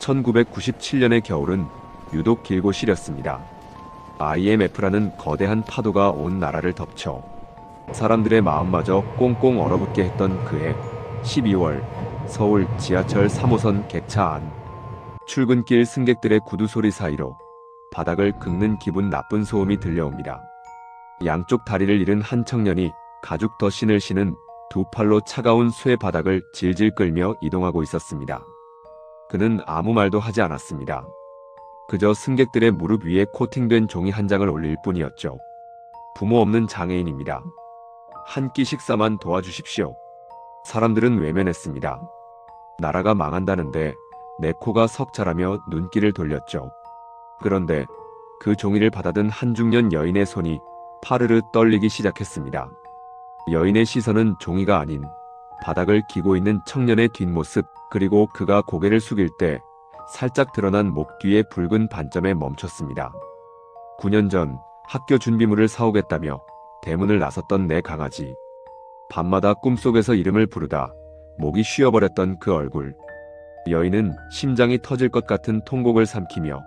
1997년의 겨울은 유독 길고 시렸습니다. IMF라는 거대한 파도가 온 나라를 덮쳐 사람들의 마음마저 꽁꽁 얼어붙게 했던 그해 12월 서울 지하철 3호선 객차 안 출근길 승객들의 구두 소리 사이로 바닥을 긁는 기분 나쁜 소음이 들려옵니다. 양쪽 다리를 잃은 한 청년이 가죽 덧신을 신은 두 팔로 차가운 쇠 바닥을 질질 끌며 이동하고 있었습니다. 그는 아무 말도 하지 않았습니다. 그저 승객들의 무릎 위에 코팅된 종이 한 장을 올릴 뿐이었죠. 부모 없는 장애인입니다. 한 끼 식사만 도와주십시오. 사람들은 외면했습니다. 나라가 망한다는데 내 코가 석자라며 눈길을 돌렸죠. 그런데 그 종이를 받아든 한 중년 여인의 손이 파르르 떨리기 시작했습니다. 여인의 시선은 종이가 아닌 바닥을 기고 있는 청년의 뒷모습, 그리고 그가 고개를 숙일 때 살짝 드러난 목 뒤의 붉은 반점에 멈췄습니다. 9년 전 학교 준비물을 사오겠다며 대문을 나섰던 내 강아지. 밤마다 꿈속에서 이름을 부르다 목이 쉬어버렸던 그 얼굴. 여인은 심장이 터질 것 같은 통곡을 삼키며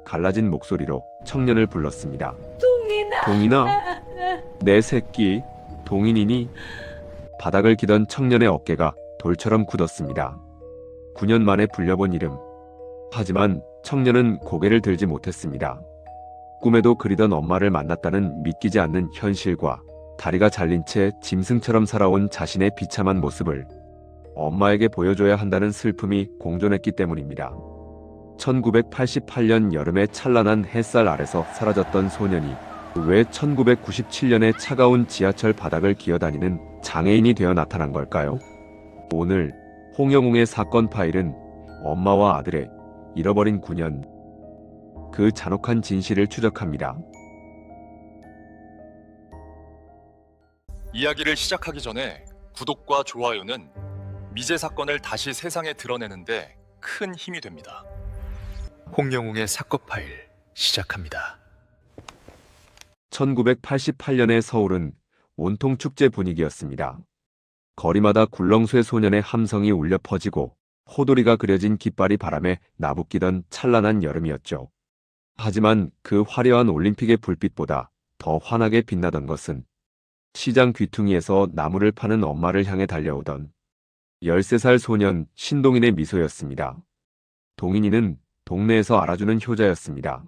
갈라진 목소리로 청년을 불렀습니다. 동인아, 내 새끼, 동인이니? 바닥을 기던 청년의 어깨가 돌처럼 굳었습니다. 9년 만에 불려본 이름. 하지만 청년은 고개를 들지 못했습니다. 꿈에도 그리던 엄마를 만났다는 믿기지 않는 현실과 다리가 잘린 채 짐승처럼 살아온 자신의 비참한 모습을 엄마에게 보여줘야 한다는 슬픔이 공존했기 때문입니다. 1988년 여름의 찬란한 햇살 아래서 사라졌던 소년이 왜 1997년의 차가운 지하철 바닥을 기어다니는 장애인이 되어 나타난 걸까요? 오늘 홍영웅의 사건 파일은 엄마와 아들의 잃어버린 9년, 그 잔혹한 진실을 추적합니다. 이야기를 시작하기 전에 구독과 좋아요는 미제 사건을 다시 세상에 드러내는데 큰 힘이 됩니다. 홍영웅의 사건 파일 시작합니다. 1988년의 서울은 온통 축제 분위기였습니다. 거리마다 굴렁쇠 소년의 함성이 울려 퍼지고 호돌이가 그려진 깃발이 바람에 나부끼던 찬란한 여름이었죠. 하지만 그 화려한 올림픽의 불빛보다 더 환하게 빛나던 것은 시장 귀퉁이에서 나무를 파는 엄마를 향해 달려오던 13살 소년 신동인의 미소였습니다. 동인이는 동네에서 알아주는 효자였습니다.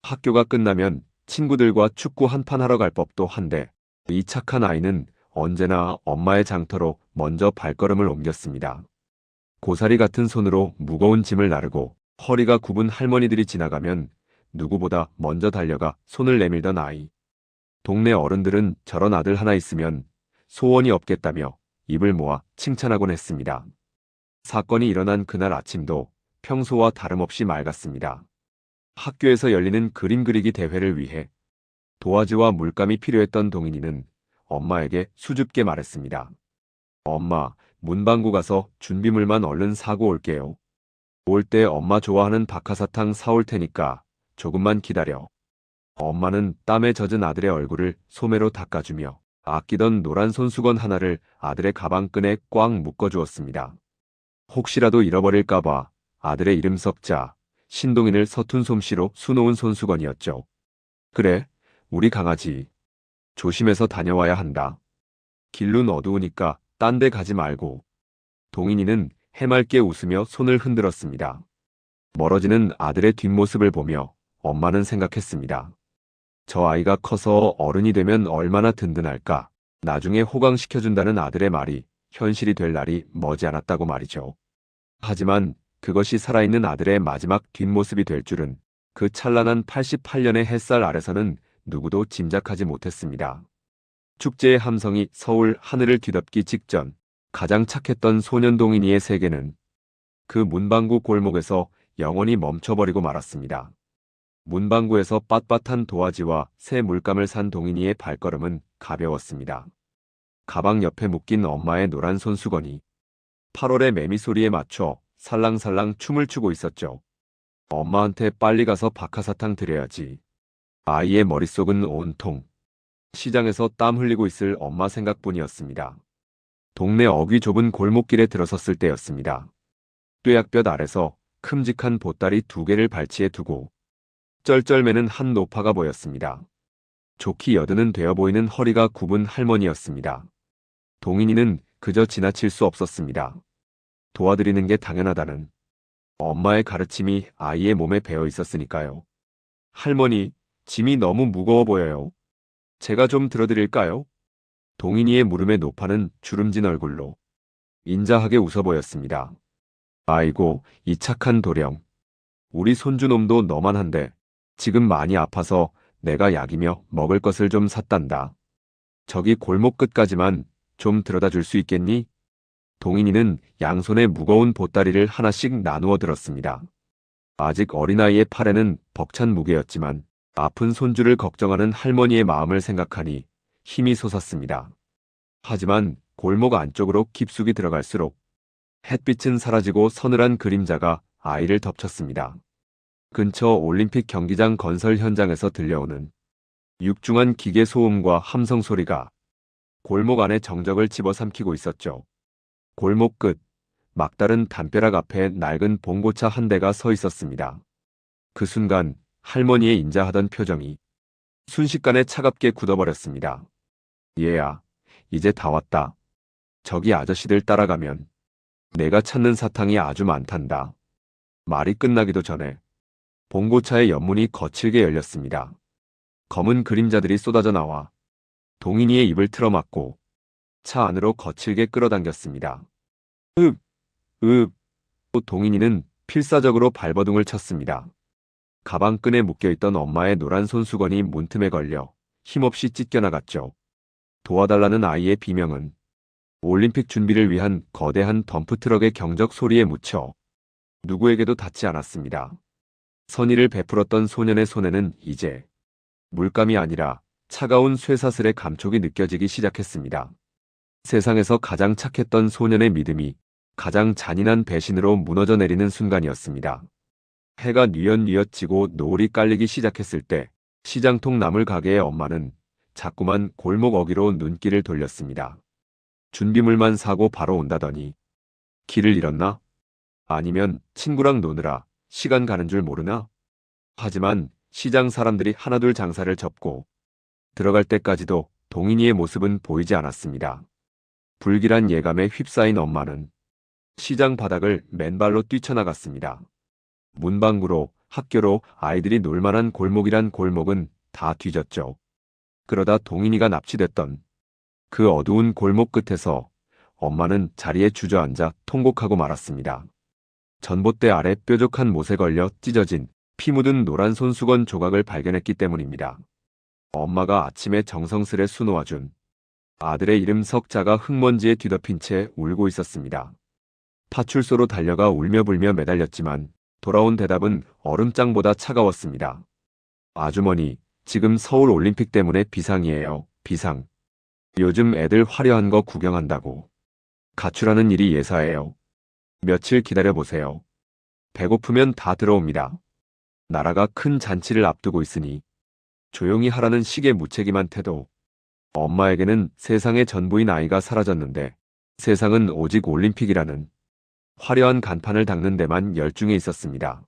학교가 끝나면 친구들과 축구 한판 하러 갈 법도 한데 이 착한 아이는 언제나 엄마의 장터로 먼저 발걸음을 옮겼습니다. 고사리 같은 손으로 무거운 짐을 나르고 허리가 굽은 할머니들이 지나가면 누구보다 먼저 달려가 손을 내밀던 아이. 동네 어른들은 저런 아들 하나 있으면 소원이 없겠다며 입을 모아 칭찬하곤 했습니다. 사건이 일어난 그날 아침도 평소와 다름없이 맑았습니다. 학교에서 열리는 그림 그리기 대회를 위해 도화지와 물감이 필요했던 동인이는 엄마에게 수줍게 말했습니다. 엄마, 문방구 가서 준비물만 얼른 사고 올게요. 올 때 엄마 좋아하는 박하사탕 사올 테니까 조금만 기다려. 엄마는 땀에 젖은 아들의 얼굴을 소매로 닦아주며 아끼던 노란 손수건 하나를 아들의 가방끈에 꽉 묶어주었습니다. 혹시라도 잃어버릴까봐 아들의 이름 석자, 신동인을 서툰 솜씨로 수놓은 손수건이었죠. 그래, 우리 강아지. 조심해서 다녀와야 한다. 길은 어두우니까 딴 데 가지 말고. 동인이는 해맑게 웃으며 손을 흔들었습니다. 멀어지는 아들의 뒷모습을 보며 엄마는 생각했습니다. 저 아이가 커서 어른이 되면 얼마나 든든할까. 나중에 호강시켜준다는 아들의 말이 현실이 될 날이 머지않았다고 말이죠. 하지만 그것이 살아있는 아들의 마지막 뒷모습이 될 줄은 그 찬란한 88년의 햇살 아래서는 누구도 짐작하지 못했습니다. 축제의 함성이 서울 하늘을 뒤덮기 직전 가장 착했던 소년 동인이의 세계는 그 문방구 골목에서 영원히 멈춰버리고 말았습니다. 문방구에서 빳빳한 도화지와 새 물감을 산 동인이의 발걸음은 가벼웠습니다. 가방 옆에 묶인 엄마의 노란 손수건이 8월의 매미 소리에 맞춰 살랑살랑 춤을 추고 있었죠. 엄마한테 빨리 가서 박하사탕 드려야지. 아이의 머릿속은 온통 시장에서 땀 흘리고 있을 엄마 생각뿐이었습니다. 동네 어귀 좁은 골목길에 들어섰을 때였습니다. 뙤약볕 아래서 큼직한 보따리 2개를 발치해 두고 쩔쩔매는 한 노파가 보였습니다. 좋게 여든은 되어 보이는 허리가 굽은 할머니였습니다. 동인이는 그저 지나칠 수 없었습니다. 도와드리는 게 당연하다는 엄마의 가르침이 아이의 몸에 배어 있었으니까요. 할머니, 짐이 너무 무거워 보여요. 제가 좀 들어드릴까요? 동인이의 물음에 노파는 주름진 얼굴로 인자하게 웃어 보였습니다. 아이고, 이 착한 도령. 우리 손주놈도 너만한데 지금 많이 아파서 내가 약이며 먹을 것을 좀 샀단다. 저기 골목 끝까지만 좀 들어다 줄 수 있겠니? 동인이는 양손에 무거운 보따리를 하나씩 나누어 들었습니다. 아직 어린아이의 팔에는 벅찬 무게였지만 아픈 손주를 걱정하는 할머니의 마음을 생각하니 힘이 솟았습니다. 하지만 골목 안쪽으로 깊숙이 들어갈수록 햇빛은 사라지고 서늘한 그림자가 아이를 덮쳤습니다. 근처 올림픽 경기장 건설 현장에서 들려오는 육중한 기계 소음과 함성 소리가 골목 안의 정적을 집어삼키고 있었죠. 골목 끝, 막다른 담벼락 앞에 낡은 봉고차 한 대가 서 있었습니다. 그 순간 할머니의 인자하던 표정이 순식간에 차갑게 굳어버렸습니다. 얘야, 이제 다 왔다. 저기 아저씨들 따라가면 내가 찾는 사탕이 아주 많단다. 말이 끝나기도 전에 봉고차의 옆문이 거칠게 열렸습니다. 검은 그림자들이 쏟아져 나와 동인이의 입을 틀어막고 차 안으로 거칠게 끌어당겼습니다. 또 동인이는 필사적으로 발버둥을 쳤습니다. 가방끈에 묶여있던 엄마의 노란 손수건이 문틈에 걸려 힘없이 찢겨나갔죠. 도와달라는 아이의 비명은 올림픽 준비를 위한 거대한 덤프트럭의 경적 소리에 묻혀 누구에게도 닿지 않았습니다. 선의를 베풀었던 소년의 손에는 이제 물감이 아니라 차가운 쇠사슬의 감촉이 느껴지기 시작했습니다. 세상에서 가장 착했던 소년의 믿음이 가장 잔인한 배신으로 무너져 내리는 순간이었습니다. 해가 뉘엿뉘엿 지고 노을이 깔리기 시작했을 때 시장통 나물 가게의 엄마는 자꾸만 골목 어귀로 눈길을 돌렸습니다. 준비물만 사고 바로 온다더니 길을 잃었나? 아니면 친구랑 노느라 시간 가는 줄 모르나? 하지만 시장 사람들이 하나둘 장사를 접고 들어갈 때까지도 동인이의 모습은 보이지 않았습니다. 불길한 예감에 휩싸인 엄마는 시장 바닥을 맨발로 뛰쳐나갔습니다. 문방구로, 학교로 아이들이 놀만한 골목이란 골목은 다 뒤졌죠. 그러다 동인이가 납치됐던 그 어두운 골목 끝에서 엄마는 자리에 주저앉아 통곡하고 말았습니다. 전봇대 아래 뾰족한 못에 걸려 찢어진 피 묻은 노란 손수건 조각을 발견했기 때문입니다. 엄마가 아침에 정성스레 수놓아준 아들의 이름 석자가 흙먼지에 뒤덮인 채 울고 있었습니다. 파출소로 달려가 울며불며 매달렸지만 돌아온 대답은 얼음장보다 차가웠습니다. 아주머니, 지금 서울 올림픽 때문에 비상이에요. 비상. 요즘 애들 화려한 거 구경한다고. 가출하는 일이 예사예요. 며칠 기다려보세요. 배고프면 다 들어옵니다. 나라가 큰 잔치를 앞두고 있으니 조용히 하라는 식의 무책임한 태도. 엄마에게는 세상의 전부인 아이가 사라졌는데 세상은 오직 올림픽이라는 화려한 간판을 닦는 데만 열중해 있었습니다.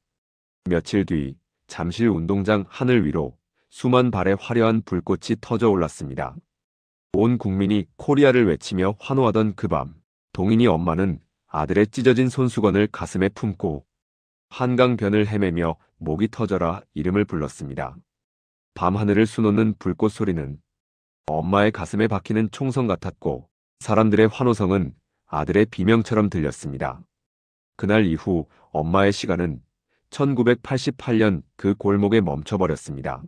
며칠 뒤 잠실 운동장 하늘 위로 수만 발의 화려한 불꽃이 터져 올랐습니다. 온 국민이 코리아를 외치며 환호하던 그 밤, 동인이 엄마는 아들의 찢어진 손수건을 가슴에 품고 한강변을 헤매며 목이 터져라 이름을 불렀습니다. 밤하늘을 수놓는 불꽃 소리는 엄마의 가슴에 박히는 총성 같았고 사람들의 환호성은 아들의 비명처럼 들렸습니다. 그날 이후 엄마의 시간은 1988년 그 골목에 멈춰버렸습니다.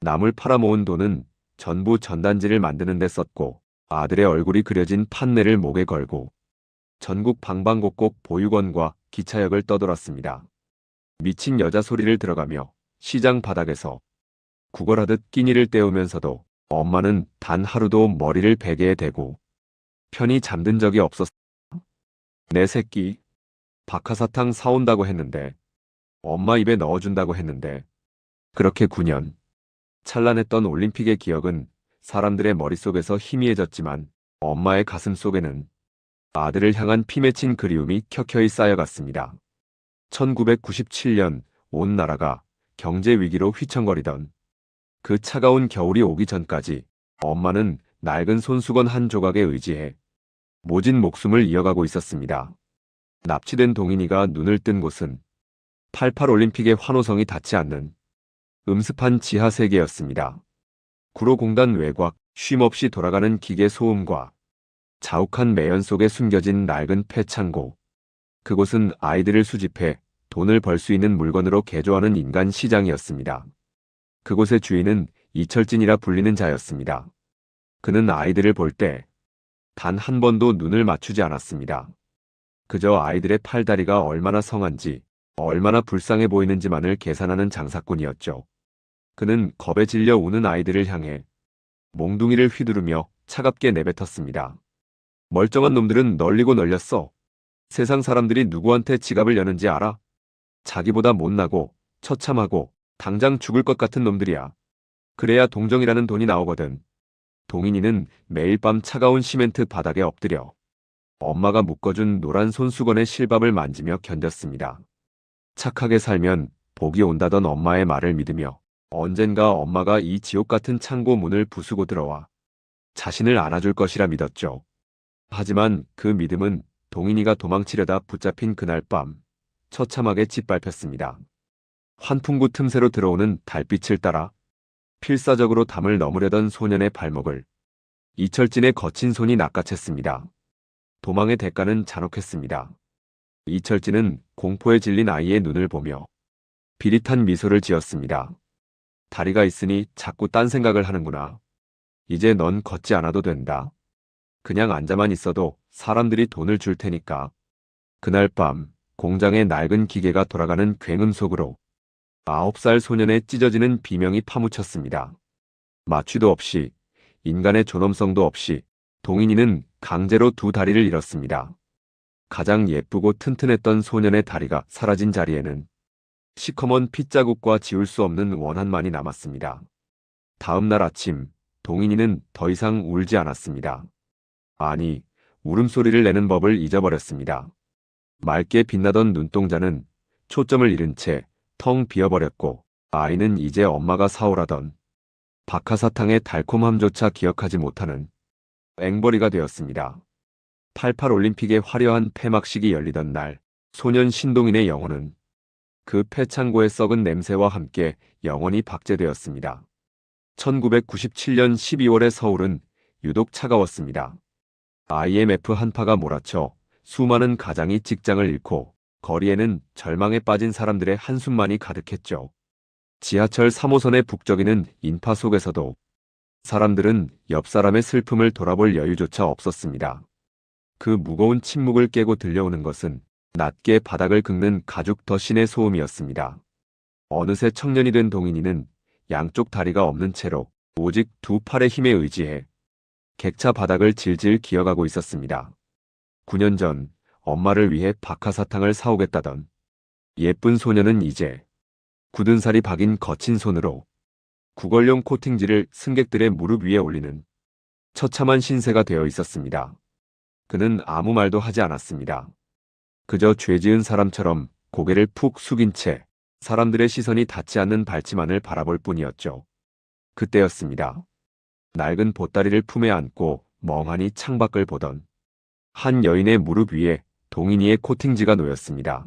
남을 팔아모은 돈은 전부 전단지를 만드는 데 썼고 아들의 얼굴이 그려진 판넬을 목에 걸고 전국 방방곡곡 보육원과 기차역을 떠돌았습니다. 미친 여자 소리를 들어가며 시장 바닥에서 구걸하듯 끼니를 때우면서도 엄마는 단 하루도 머리를 베개에 대고 편히 잠든 적이 없었다. 내 새끼, 박하사탕 사온다고 했는데 엄마 입에 넣어준다고 했는데 그렇게 9년. 찬란했던 올림픽의 기억은 사람들의 머릿속에서 희미해졌지만 엄마의 가슴 속에는 아들을 향한 피 맺힌 그리움이 켜켜이 쌓여갔습니다. 1997년 온 나라가 경제 위기로 휘청거리던 그 차가운 겨울이 오기 전까지 엄마는 낡은 손수건 한 조각에 의지해 모진 목숨을 이어가고 있었습니다. 납치된 동인이가 눈을 뜬 곳은 88 올림픽의 환호성이 닿지 않는 음습한 지하 세계였습니다. 구로공단 외곽, 쉼없이 돌아가는 기계 소음과 자욱한 매연 속에 숨겨진 낡은 폐창고. 그곳은 아이들을 수집해 돈을 벌 수 있는 물건으로 개조하는 인간 시장이었습니다. 그곳의 주인은 이철진이라 불리는 자였습니다. 그는 아이들을 볼 때 단 한 번도 눈을 맞추지 않았습니다. 그저 아이들의 팔다리가 얼마나 성한지, 얼마나 불쌍해 보이는지만을 계산하는 장사꾼이었죠. 그는 겁에 질려 우는 아이들을 향해 몽둥이를 휘두르며 차갑게 내뱉었습니다. 멀쩡한 놈들은 널리고 널렸어. 세상 사람들이 누구한테 지갑을 여는지 알아? 자기보다 못나고 처참하고 당장 죽을 것 같은 놈들이야. 그래야 동정이라는 돈이 나오거든. 동인이는 매일 밤 차가운 시멘트 바닥에 엎드려 엄마가 묶어준 노란 손수건의 실밥을 만지며 견뎠습니다. 착하게 살면 복이 온다던 엄마의 말을 믿으며 언젠가 엄마가 이 지옥 같은 창고 문을 부수고 들어와 자신을 안아줄 것이라 믿었죠. 하지만 그 믿음은 동인이가 도망치려다 붙잡힌 그날 밤 처참하게 짓밟혔습니다. 환풍구 틈새로 들어오는 달빛을 따라 필사적으로 담을 넘으려던 소년의 발목을 이철진의 거친 손이 낚아챘습니다. 도망의 대가는 잔혹했습니다. 이철진은 공포에 질린 아이의 눈을 보며 비릿한 미소를 지었습니다. 다리가 있으니 자꾸 딴 생각을 하는구나. 이제 넌 걷지 않아도 된다. 그냥 앉아만 있어도 사람들이 돈을 줄 테니까. 그날 밤 공장의 낡은 기계가 돌아가는 굉음 속으로 9살 소년의 찢어지는 비명이 파묻혔습니다. 마취도 없이, 인간의 존엄성도 없이 동인이는 강제로 두 다리를 잃었습니다. 가장 예쁘고 튼튼했던 소년의 다리가 사라진 자리에는 시커먼 핏자국과 지울 수 없는 원한만이 남았습니다. 다음 날 아침, 동인이는 더 이상 울지 않았습니다. 아니, 울음소리를 내는 법을 잊어버렸습니다. 맑게 빛나던 눈동자는 초점을 잃은 채 텅 비어버렸고, 아이는 이제 엄마가 사오라던 박하사탕의 달콤함조차 기억하지 못하는 앵벌이가 되었습니다. 88 올림픽의 화려한 폐막식이 열리던 날, 소년 신동인의 영혼은 그 폐창고의 썩은 냄새와 함께 영원히 박제되었습니다. 1997년 12월의 서울은 유독 차가웠습니다. IMF 한파가 몰아쳐 수많은 가장이 직장을 잃고 거리에는 절망에 빠진 사람들의 한숨만이 가득했죠. 지하철 3호선의 북적이는 인파 속에서도 사람들은 옆 사람의 슬픔을 돌아볼 여유조차 없었습니다. 그 무거운 침묵을 깨고 들려오는 것은 낮게 바닥을 긁는 가죽 덧신의 소음이었습니다. 어느새 청년이 된 동인이는 양쪽 다리가 없는 채로 오직 두 팔의 힘에 의지해 객차 바닥을 질질 기어가고 있었습니다. 9년 전 엄마를 위해 박하사탕을 사오겠다던 예쁜 소녀는 이제 굳은 살이 박인 거친 손으로 구걸용 코팅지를 승객들의 무릎 위에 올리는 처참한 신세가 되어 있었습니다. 그는 아무 말도 하지 않았습니다. 그저 죄지은 사람처럼 고개를 푹 숙인 채 사람들의 시선이 닿지 않는 발치만을 바라볼 뿐이었죠. 그때였습니다. 낡은 보따리를 품에 안고 멍하니 창밖을 보던 한 여인의 무릎 위에 동인이의 코팅지가 놓였습니다.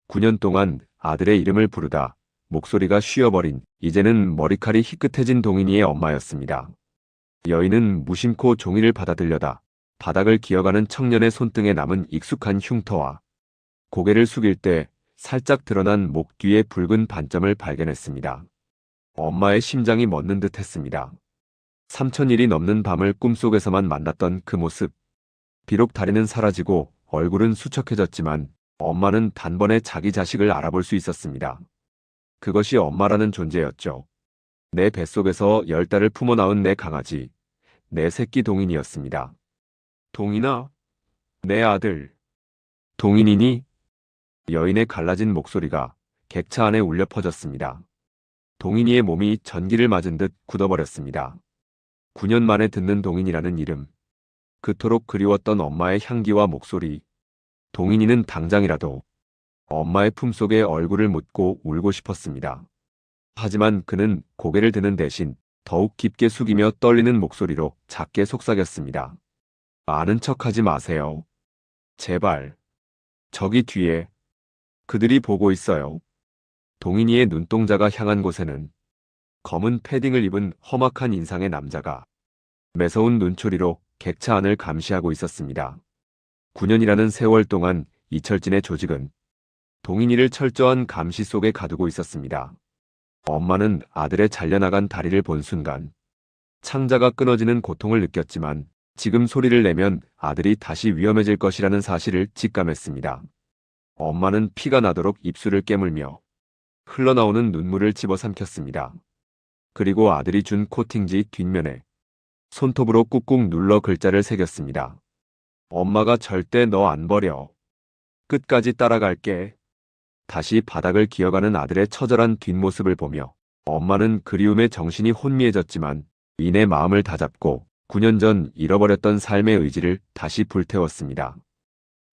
9년 동안 아들의 이름을 부르다 목소리가 쉬어버린, 이제는 머리칼이 희끗해진 동인이의 엄마였습니다. 여인은 무심코 종이를 받아들려다 바닥을 기어가는 청년의 손등에 남은 익숙한 흉터와 고개를 숙일 때 살짝 드러난 목 뒤의 붉은 반점을 발견했습니다. 엄마의 심장이 멎는 듯 했습니다. 3000일이 넘는 밤을 꿈속에서만 만났던 그 모습. 비록 다리는 사라지고 얼굴은 수척해졌지만 엄마는 단번에 자기 자식을 알아볼 수 있었습니다. 그것이 엄마라는 존재였죠. 내 뱃속에서 10달을 품어 낳은 내 강아지, 내 새끼 동인이었습니다. 동인아, 내 아들. 동인이니? 여인의 갈라진 목소리가 객차 안에 울려 퍼졌습니다. 동인이의 몸이 전기를 맞은 듯 굳어버렸습니다. 9년 만에 듣는 동인이라는 이름. 그토록 그리웠던 엄마의 향기와 목소리. 동인이는 당장이라도 엄마의 품속에 얼굴을 묻고 울고 싶었습니다. 하지만 그는 고개를 드는 대신 더욱 깊게 숙이며 떨리는 목소리로 작게 속삭였습니다. 아는 척하지 마세요. 제발. 저기 뒤에 그들이 보고 있어요. 동인이의 눈동자가 향한 곳에는 검은 패딩을 입은 험악한 인상의 남자가 매서운 눈초리로 객차 안을 감시하고 있었습니다. 9년이라는 세월 동안 이철진의 조직은 동인이를 철저한 감시 속에 가두고 있었습니다. 엄마는 아들의 잘려나간 다리를 본 순간 창자가 끊어지는 고통을 느꼈지만 지금 소리를 내면 아들이 다시 위험해질 것이라는 사실을 직감했습니다. 엄마는 피가 나도록 입술을 깨물며 흘러나오는 눈물을 집어삼켰습니다. 그리고 아들이 준 코팅지 뒷면에 손톱으로 꾹꾹 눌러 글자를 새겼습니다. 엄마가 절대 너 안 버려. 끝까지 따라갈게. 다시 바닥을 기어가는 아들의 처절한 뒷모습을 보며 엄마는 그리움에 정신이 혼미해졌지만 이내 마음을 다잡고 9년 전 잃어버렸던 삶의 의지를 다시 불태웠습니다.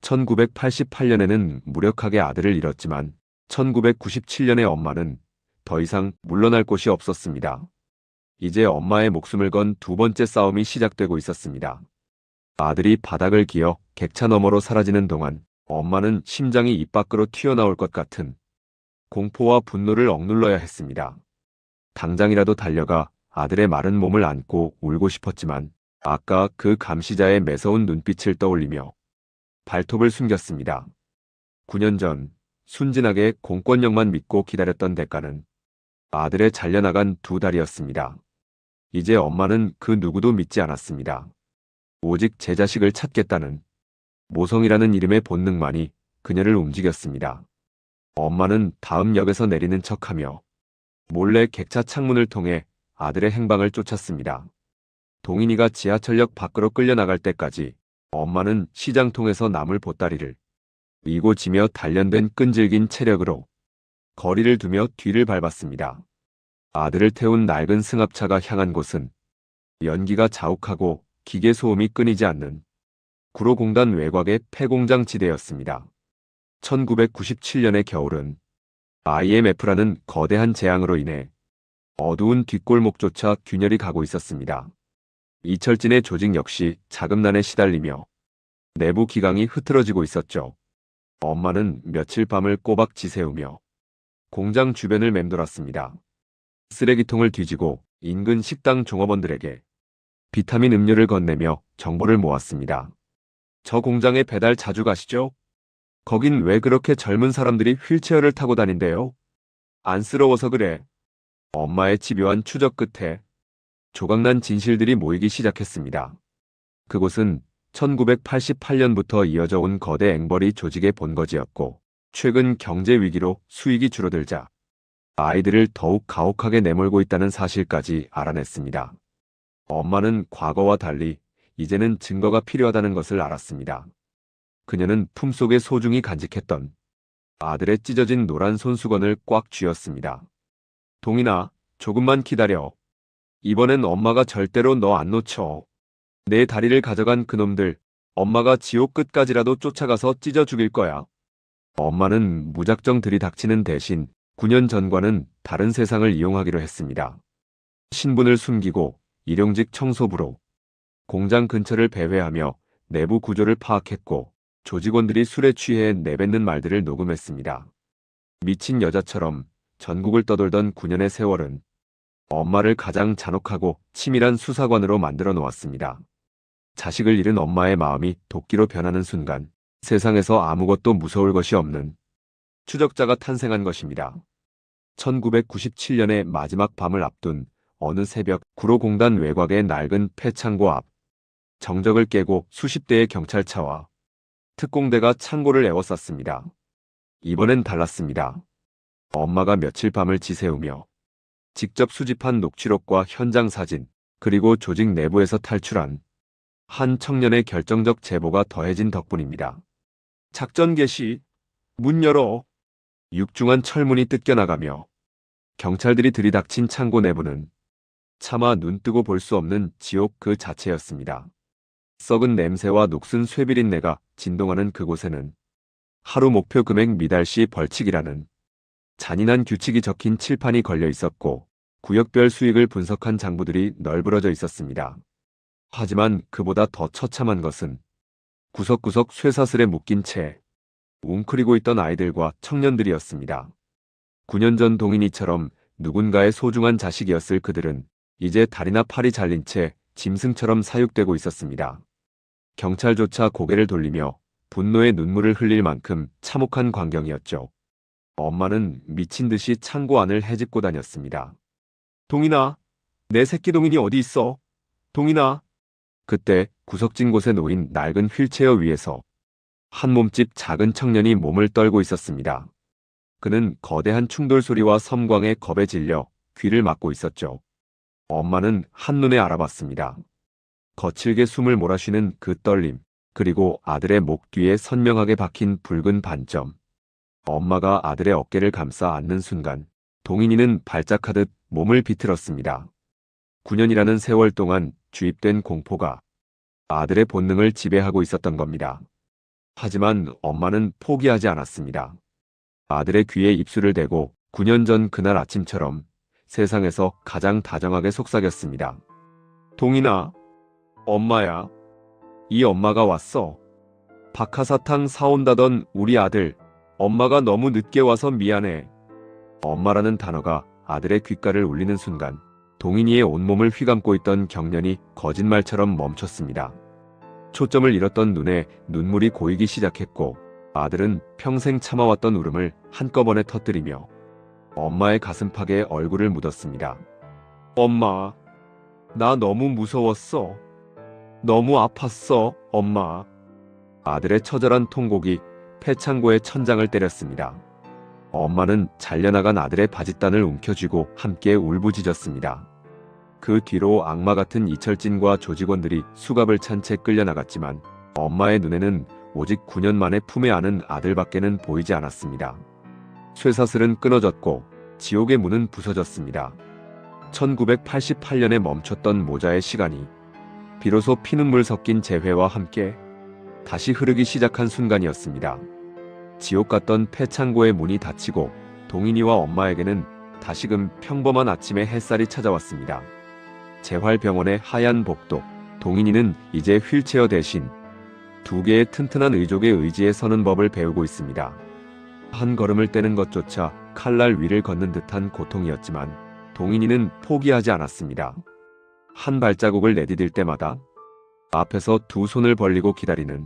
1988년에는 무력하게 아들을 잃었지만 1997년에 엄마는 더 이상 물러날 곳이 없었습니다. 이제 엄마의 목숨을 건 두 번째 싸움이 시작되고 있었습니다. 아들이 바닥을 기어 객차 너머로 사라지는 동안 엄마는 심장이 입 밖으로 튀어나올 것 같은 공포와 분노를 억눌러야 했습니다. 당장이라도 달려가 아들의 마른 몸을 안고 울고 싶었지만 아까 그 감시자의 매서운 눈빛을 떠올리며 발톱을 숨겼습니다. 9년 전 순진하게 공권력만 믿고 기다렸던 대가는 아들의 잘려나간 두 다리였습니다. 이제 엄마는 그 누구도 믿지 않았습니다. 오직 제 자식을 찾겠다는 모성이라는 이름의 본능만이 그녀를 움직였습니다. 엄마는 다음 역에서 내리는 척하며 몰래 객차 창문을 통해 아들의 행방을 쫓았습니다. 동인이가 지하철역 밖으로 끌려나갈 때까지 엄마는 시장통에서 나물 보따리를 이고 지며 단련된 끈질긴 체력으로 거리를 두며 뒤를 밟았습니다. 아들을 태운 낡은 승합차가 향한 곳은 연기가 자욱하고 기계 소음이 끊이지 않는 구로공단 외곽의 폐공장 지대였습니다. 1997년의 겨울은 IMF라는 거대한 재앙으로 인해 어두운 뒷골목조차 균열이 가고 있었습니다. 이철진의 조직 역시 자금난에 시달리며 내부 기강이 흐트러지고 있었죠. 엄마는 며칠 밤을 꼬박 지새우며 공장 주변을 맴돌았습니다. 쓰레기통을 뒤지고 인근 식당 종업원들에게 비타민 음료를 건네며 정보를 모았습니다. 저 공장에 배달 자주 가시죠? 거긴 왜 그렇게 젊은 사람들이 휠체어를 타고 다닌대요? 안쓰러워서 그래. 엄마의 집요한 추적 끝에 조각난 진실들이 모이기 시작했습니다. 그곳은 1988년부터 이어져 온 거대 앵벌이 조직의 본거지였고 최근 경제 위기로 수익이 줄어들자 아이들을 더욱 가혹하게 내몰고 있다는 사실까지 알아냈습니다. 엄마는 과거와 달리 이제는 증거가 필요하다는 것을 알았습니다. 그녀는 품속에 소중히 간직했던 아들의 찢어진 노란 손수건을 꽉 쥐었습니다. 동인아, 조금만 기다려. 이번엔 엄마가 절대로 너 안 놓쳐. 내 다리를 가져간 그놈들, 엄마가 지옥 끝까지라도 쫓아가서 찢어 죽일 거야. 엄마는 무작정 들이닥치는 대신 9년 전과는 다른 세상을 이용하기로 했습니다. 신분을 숨기고 일용직 청소부로 공장 근처를 배회하며 내부 구조를 파악했고 조직원들이 술에 취해 내뱉는 말들을 녹음했습니다. 미친 여자처럼 전국을 떠돌던 9년의 세월은 엄마를 가장 잔혹하고 치밀한 수사관으로 만들어 놓았습니다. 자식을 잃은 엄마의 마음이 도끼로 변하는 순간 세상에서 아무것도 무서울 것이 없는 추적자가 탄생한 것입니다. 1997년의 마지막 밤을 앞둔 어느 새벽 구로공단 외곽의 낡은 폐창고 앞 정적을 깨고 수십 대의 경찰차와 특공대가 창고를 에워쌌습니다. 이번엔 달랐습니다. 엄마가 며칠 밤을 지새우며 직접 수집한 녹취록과 현장 사진, 그리고 조직 내부에서 탈출한 한 청년의 결정적 제보가 더해진 덕분입니다. 작전 개시, 문 열어. 육중한 철문이 뜯겨나가며 경찰들이 들이닥친 창고 내부는 차마 눈뜨고 볼 수 없는 지옥 그 자체였습니다. 썩은 냄새와 녹슨 쇠비린내가 진동하는 그곳에는 하루 목표 금액 미달 시 벌칙이라는 잔인한 규칙이 적힌 칠판이 걸려 있었고 구역별 수익을 분석한 장부들이 널브러져 있었습니다. 하지만 그보다 더 처참한 것은 구석구석 쇠사슬에 묶인 채 웅크리고 있던 아이들과 청년들이었습니다. 9년 전 동인이처럼 누군가의 소중한 자식이었을 그들은 이제 다리나 팔이 잘린 채 짐승처럼 사육되고 있었습니다. 경찰조차 고개를 돌리며 분노의 눈물을 흘릴 만큼 참혹한 광경이었죠. 엄마는 미친 듯이 창고 안을 헤집고 다녔습니다. 동인아, 내 새끼 동인이 어디 있어? 동인아. 그때 구석진 곳에 놓인 낡은 휠체어 위에서 한 몸집 작은 청년이 몸을 떨고 있었습니다. 그는 거대한 충돌 소리와 섬광에 겁에 질려 귀를 막고 있었죠. 엄마는 한눈에 알아봤습니다. 거칠게 숨을 몰아쉬는 그 떨림, 그리고 아들의 목 뒤에 선명하게 박힌 붉은 반점. 엄마가 아들의 어깨를 감싸 안는 순간 동인이는 발작하듯 몸을 비틀었습니다. 9년이라는 세월 동안 주입된 공포가 아들의 본능을 지배하고 있었던 겁니다. 하지만 엄마는 포기하지 않았습니다. 아들의 귀에 입술을 대고 9년 전 그날 아침처럼 세상에서 가장 다정하게 속삭였습니다. 동인아, 엄마야. 이 엄마가 왔어. 박하사탕 사온다던 우리 아들. 엄마가 너무 늦게 와서 미안해. 엄마라는 단어가 아들의 귓가를 울리는 순간 동인이의 온몸을 휘감고 있던 경련이 거짓말처럼 멈췄습니다. 초점을 잃었던 눈에 눈물이 고이기 시작했고 아들은 평생 참아왔던 울음을 한꺼번에 터뜨리며 엄마의 가슴팍에 얼굴을 묻었습니다. 엄마, 나 너무 무서웠어. 너무 아팠어, 엄마. 아들의 처절한 통곡이 폐창고의 천장을 때렸습니다. 엄마는 잘려나간 아들의 바짓단을 움켜쥐고 함께 울부짖었습니다. 그 뒤로 악마 같은 이철진과 조직원들이 수갑을 찬 채 끌려나갔지만 엄마의 눈에는 오직 9년 만에 품에 안은 아들밖에는 보이지 않았습니다. 쇠사슬은 끊어졌고 지옥의 문은 부서졌습니다. 1988년에 멈췄던 모자의 시간이 비로소 피눈물 섞인 재회와 함께 다시 흐르기 시작한 순간이었습니다. 지옥 같던 폐창고의 문이 닫히고 동인이와 엄마에게는 다시금 평범한 아침의 햇살이 찾아왔습니다. 재활병원의 하얀 복도, 동인이는 이제 휠체어 대신 2개의 튼튼한 의족의 의지에 서는 법을 배우고 있습니다. 한 걸음을 떼는 것조차 칼날 위를 걷는 듯한 고통이었지만 동인이는 포기하지 않았습니다. 한 발자국을 내디딜 때마다 앞에서 2 손을 벌리고 기다리는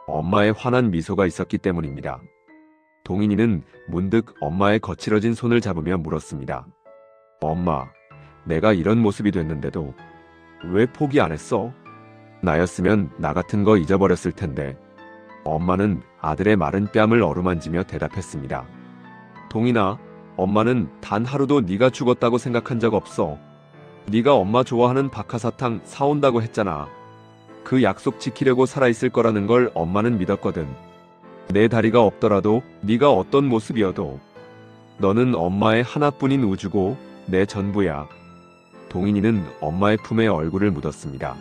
엄마의 환한 미소가 있었기 때문입니다. 동인이는 문득 엄마의 거칠어진 손을 잡으며 물었습니다. 엄마, 내가 이런 모습이 됐는데도 왜 포기 안 했어? 나였으면 나 같은 거 잊어버렸을 텐데. 엄마는 아들의 마른 뺨을 어루만지며 대답했습니다. 동인아, 엄마는 단 하루도 네가 죽었다고 생각한 적 없어. 네가 엄마 좋아하는 박하사탕 사온다고 했잖아. 그 약속 지키려고 살아있을 거라는 걸 엄마는 믿었거든. 내 다리가 없더라도 네가 어떤 모습이어도 너는 엄마의 하나뿐인 우주고 내 전부야. 동인이는 엄마의 품에 얼굴을 묻었습니다.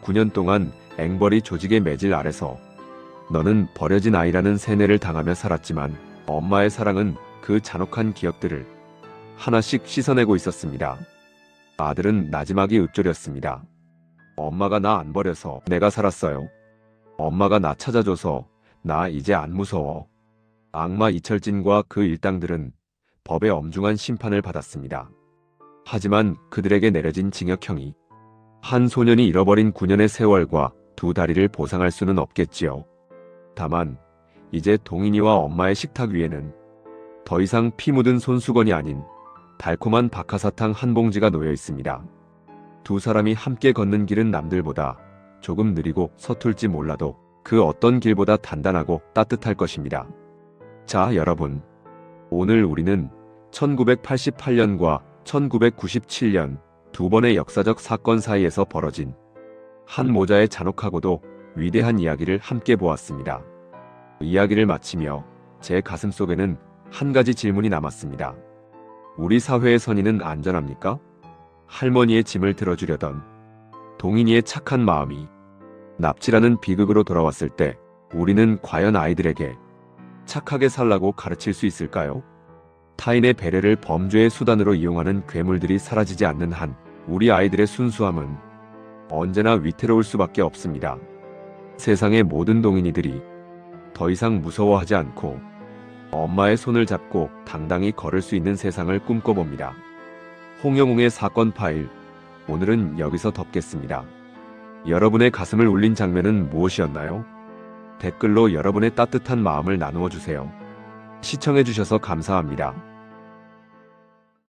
9년 동안 앵벌이 조직의 매질 아래서 너는 버려진 아이라는 세뇌를 당하며 살았지만 엄마의 사랑은 그 잔혹한 기억들을 하나씩 씻어내고 있었습니다. 아들은 나지막이 읊조렸습니다. 엄마가 나 안 버려서 내가 살았어요. 엄마가 나 찾아줘서 나 이제 안 무서워. 악마 이철진과 그 일당들은 법의 엄중한 심판을 받았습니다. 하지만 그들에게 내려진 징역형이 한 소년이 잃어버린 9년의 세월과 2 다리를 보상할 수는 없겠지요. 다만 이제 동인이와 엄마의 식탁 위에는 더 이상 피 묻은 손수건이 아닌 달콤한 박하사탕 한 봉지가 놓여 있습니다. 2 사람이 함께 걷는 길은 남들보다 조금 느리고 서툴지 몰라도 그 어떤 길보다 단단하고 따뜻할 것입니다. 자, 여러분. 오늘 우리는 1988년과 1997년 2번의 역사적 사건 사이에서 벌어진 한 모자의 잔혹하고도 위대한 이야기를 함께 보았습니다. 이야기를 마치며 제 가슴속에는 한 가지 질문이 남았습니다. 우리 사회의 선의는 안전합니까? 할머니의 짐을 들어주려던 동인이의 착한 마음이 납치라는 비극으로 돌아왔을 때 우리는 과연 아이들에게 착하게 살라고 가르칠 수 있을까요? 타인의 배려를 범죄의 수단으로 이용하는 괴물들이 사라지지 않는 한 우리 아이들의 순수함은 언제나 위태로울 수밖에 없습니다. 세상의 모든 동인이들이 더 이상 무서워하지 않고 엄마의 손을 잡고 당당히 걸을 수 있는 세상을 꿈꿔봅니다. 홍영웅의 사건 파일, 오늘은 여기서 덮겠습니다. 여러분의 가슴을 울린 장면은 무엇이었나요? 댓글로 여러분의 따뜻한 마음을 나누어 주세요. 시청해주셔서 감사합니다.